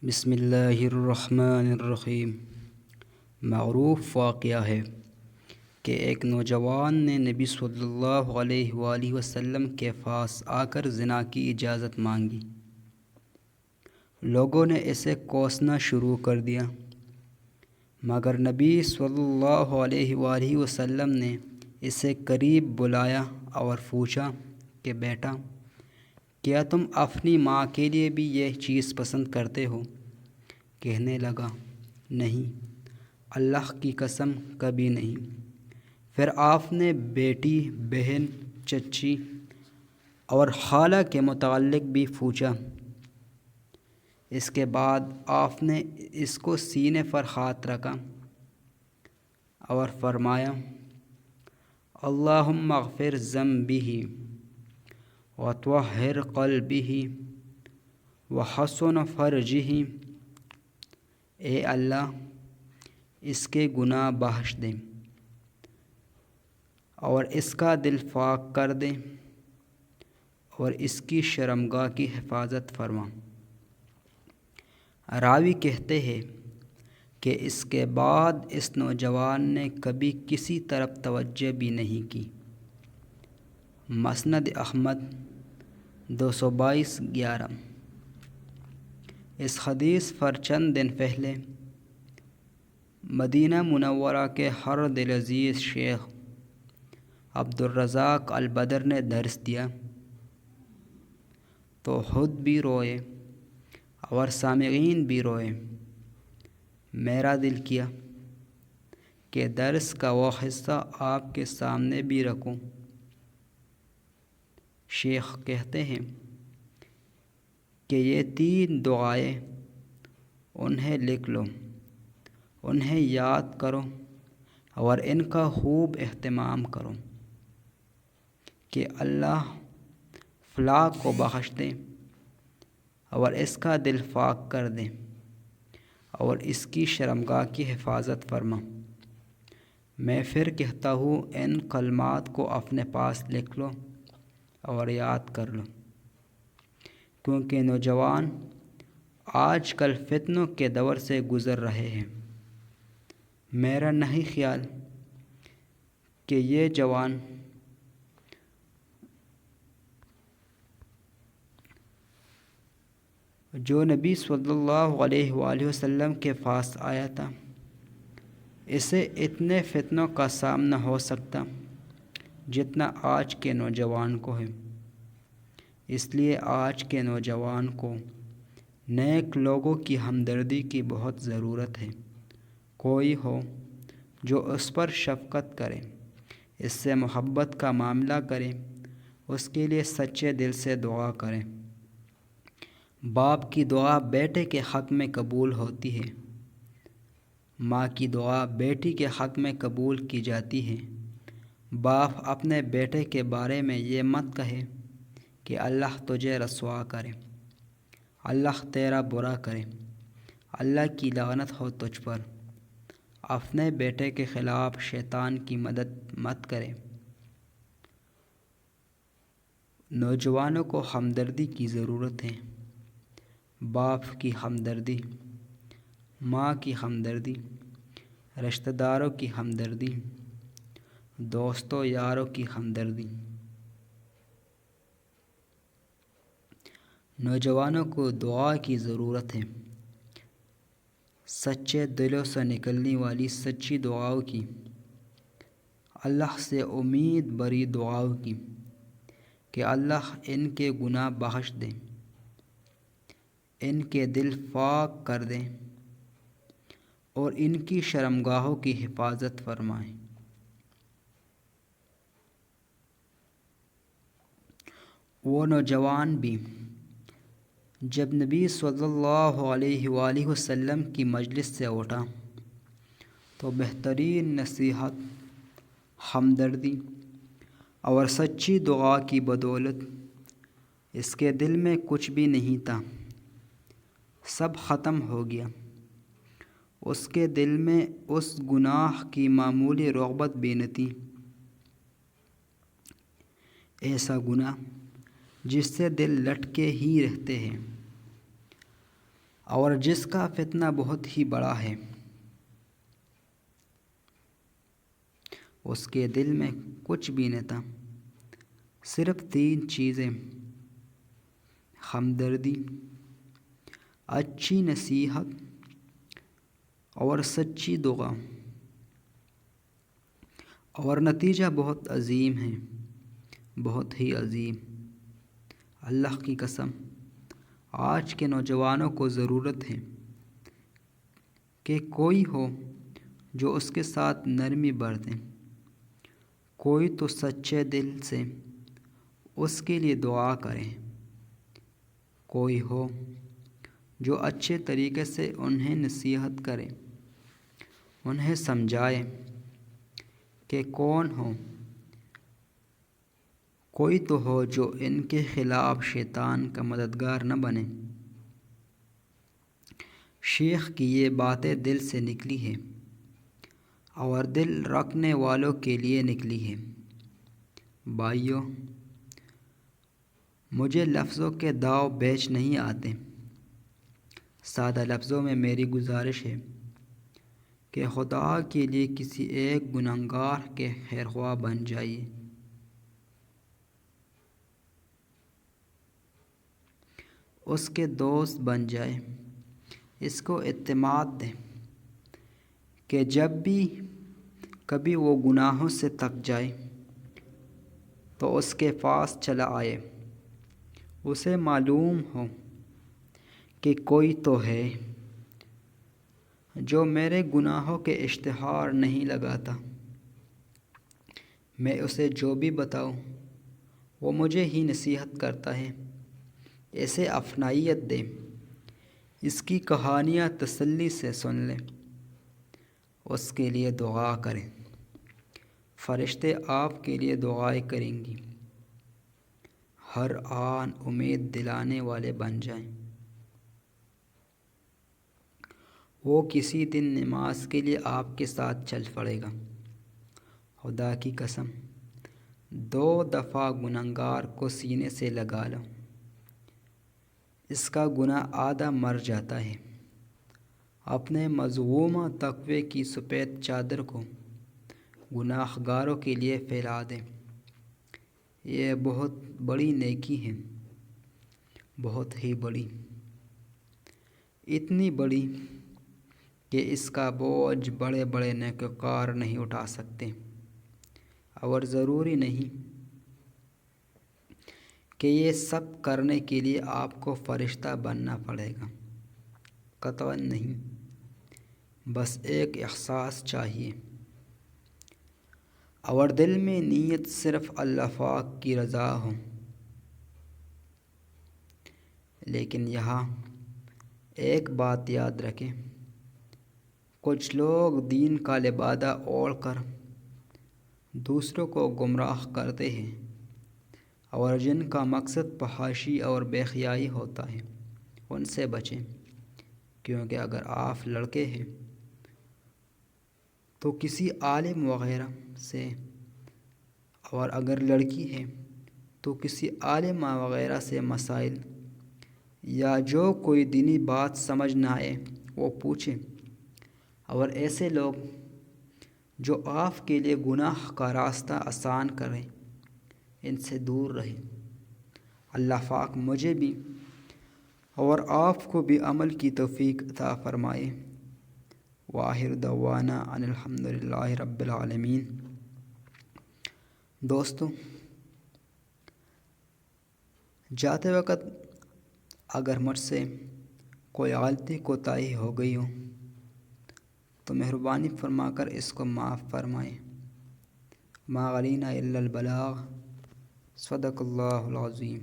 بسم اللہ الرحمن الرحیم۔ معروف واقعہ ہے کہ ایک نوجوان نے نبی صلی اللہ علیہ وآلہ وسلم کے پاس آ کر زنا کی اجازت مانگی۔ لوگوں نے اسے کوسنا شروع کر دیا، مگر نبی صلی اللہ علیہ وآلہ وسلم نے اسے قریب بلایا اور پوچھا کہ بیٹا، کیا تم اپنی ماں کے لیے بھی یہ چیز پسند کرتے ہو؟ کہنے لگا، نہیں، اللہ کی قسم کبھی نہیں۔ پھر آپ نے بیٹی، بہن، چچی اور خالہ کے متعلق بھی پوچھا۔ اس کے بعد آپ نے اس کو سینے پر ہاتھ رکھا اور فرمایا، اللہم اغفر ذنبہ وطہر قلبہ وحسن فرجہ، اے اللہ اس کے گناہ بخش دے اور اس کا دل پاک کر دے اور اس کی شرمگاہ کی حفاظت فرما۔ راوی کہتے ہیں کہ اس کے بعد اس نوجوان نے کبھی کسی طرف توجہ بھی نہیں کی۔ مسند احمد 222-11۔ اس حدیث پر چند دن پہلے مدینہ منورہ کے حر دلعزیز شیخ عبدالرزاق البدر نے درس دیا تو خود بھی روئے اور سامعین بھی روئے۔ میرا دل کیا کہ درس کا وہ حصہ آپ کے سامنے بھی رکھوں۔ شیخ کہتے ہیں کہ یہ 3 دعائیں انہیں لکھ لو، انہیں یاد کرو اور ان کا خوب اہتمام کرو کہ اللہ فلاں کو بخش دے اور اس کا دل پاک کر دے اور اس کی شرمگاہ کی حفاظت فرما۔ میں پھر کہتا ہوں، ان کلمات کو اپنے پاس لکھ لو اور یاد کر لو، کیونکہ نوجوان آج کل فتنوں کے دور سے گزر رہے ہیں۔ میرا نہیں خیال کہ یہ جوان جو نبی صلی اللہ علیہ وآلہ وسلم کے پاس آیا تھا، اسے اتنے فتنوں کا سامنا ہو سکتا جتنا آج کے نوجوان کو ہے۔ اس لیے آج کے نوجوان کو نیک لوگوں کی ہمدردی کی بہت ضرورت ہے۔ کوئی ہو جو اس پر شفقت کرے، اس سے محبت کا معاملہ کرے، اس کے لیے سچے دل سے دعا کرے۔ باپ کی دعا بیٹے کے حق میں قبول ہوتی ہے، ماں کی دعا بیٹی کے حق میں قبول کی جاتی ہے۔ باپ اپنے بیٹے کے بارے میں یہ مت کہے کہ اللہ تجھے رسوا کرے، اللہ تیرا برا کرے، اللہ کی لعنت ہو تجھ پر۔ اپنے بیٹے کے خلاف شیطان کی مدد مت کرے۔ نوجوانوں کو ہمدردی کی ضرورت ہے۔ باپ کی ہمدردی، ماں کی ہمدردی، رشتہ داروں کی ہمدردی، دوستوں یاروں کی ہمدردی۔ نوجوانوں کو دعا کی ضرورت ہے، سچے دلوں سے نکلنے والی سچی دعاؤں کی، اللہ سے امید بری دعاؤں کی کہ اللہ ان کے گناہ بخش دے، ان کے دل پاک کر دے اور ان کی شرمگاہوں کی حفاظت فرمائے۔ وہ نوجوان بھی جب نبی صلی اللہ علیہ وآلہ وسلم کی مجلس سے اٹھا تو بہترین نصیحت، ہمدردی اور سچی دعا کی بدولت اس کے دل میں کچھ بھی نہیں تھا، سب ختم ہو گیا۔ اس کے دل میں اس گناہ کی معمولی رغبت بھی نہ تھی، ایسا گناہ جس سے دل لٹکے ہی رہتے ہیں۔ اور جس کا فتنہ بہت ہی بڑا ہے، اس کے دل میں کچھ بھی نہ تھا، صرف 3 چیزیں: ہمدردی، اچھی نصیحت اور سچی دعا۔ اور نتیجہ بہت عظیم ہے، بہت ہی عظیم۔ اللہ کی قسم، آج کے نوجوانوں کو ضرورت ہے کہ کوئی ہو جو اس کے ساتھ نرمی برتے، کوئی تو سچے دل سے اس کے لیے دعا کرے، کوئی ہو جو اچھے طریقے سے انہیں نصیحت کرے، انہیں سمجھائے کہ کون ہو، کوئی تو ہو جو ان کے خلاف شیطان کا مددگار نہ بنے۔ شیخ کی یہ باتیں دل سے نکلی ہیں اور دل رکھنے والوں کے لیے نکلی ہیں۔ بھائیو، مجھے لفظوں کے داؤ بیچ نہیں آتے۔ سادہ لفظوں میں میری گزارش ہے کہ خدا کے لیے کسی ایک گنہگار کے خیرخواہ بن جائیے، اس کے دوست بن جائے، اس کو اعتماد دیں کہ جب بھی کبھی وہ گناہوں سے تک جائے تو اس کے پاس چلا آئے۔ اسے معلوم ہو کہ کوئی تو ہے جو میرے گناہوں کے اشتہار نہیں لگاتا، میں اسے جو بھی بتاؤں وہ مجھے ہی نصیحت کرتا ہے۔ اسے افنائیت دیں، اس کی کہانیاں تسلی سے سن لیں، اس کے لیے دعا کریں، فرشتے آپ کے لیے دعائیں کریں گی، ہر آن امید دلانے والے بن جائیں۔ وہ کسی دن نماز کے لیے آپ کے ساتھ چل پڑے گا۔ خدا کی قسم، 2 دفعہ گنہگار کو سینے سے لگا لو، اس کا گناہ آدھا مر جاتا ہے۔ اپنے مظلومہ تقوی کی سفید چادر کو گناہ گاروں کے لیے پھیلا دیں۔ یہ بہت بڑی نیکی ہے، بہت ہی بڑی، اتنی بڑی کہ اس کا بوجھ بڑے بڑے نیکوکار نہیں اٹھا سکتے۔ اور ضروری نہیں کہ یہ سب کرنے کے لیے آپ کو فرشتہ بننا پڑے گا، قطعاً نہیں، بس ایک احساس چاہیے اور دل میں نیت صرف اللہ پاک کی رضا ہو۔ لیکن یہاں ایک بات یاد رکھیں، کچھ لوگ دین کا لبادہ اوڑھ کر دوسروں کو گمراہ کرتے ہیں اور جن کا مقصد فحاشی اور بے حیائی ہوتا ہے، ان سے بچیں، کیونکہ اگر آپ لڑکے ہیں تو کسی عالم وغیرہ سے، اور اگر لڑکی ہے تو کسی عالمہ وغیرہ سے مسائل یا جو کوئی دینی بات سمجھ نہ آئے وہ پوچھیں، اور ایسے لوگ جو آپ کے لیے گناہ کا راستہ آسان کریں ان سے دور رہیں۔ اللہ پاک مجھے بھی اور آپ کو بھی عمل کی توفیق عطا فرمائے۔ وآخر دعوانا ان الحمدللہ رب العالمین۔ دوستو، جاتے وقت اگر مجھ سے کوئی غلطی کوتاہی ہو گئی ہو تو مہربانی فرما کر اس کو معاف فرمائیں۔ ما علینا الا البلاغ، صدق اللہ العظیم۔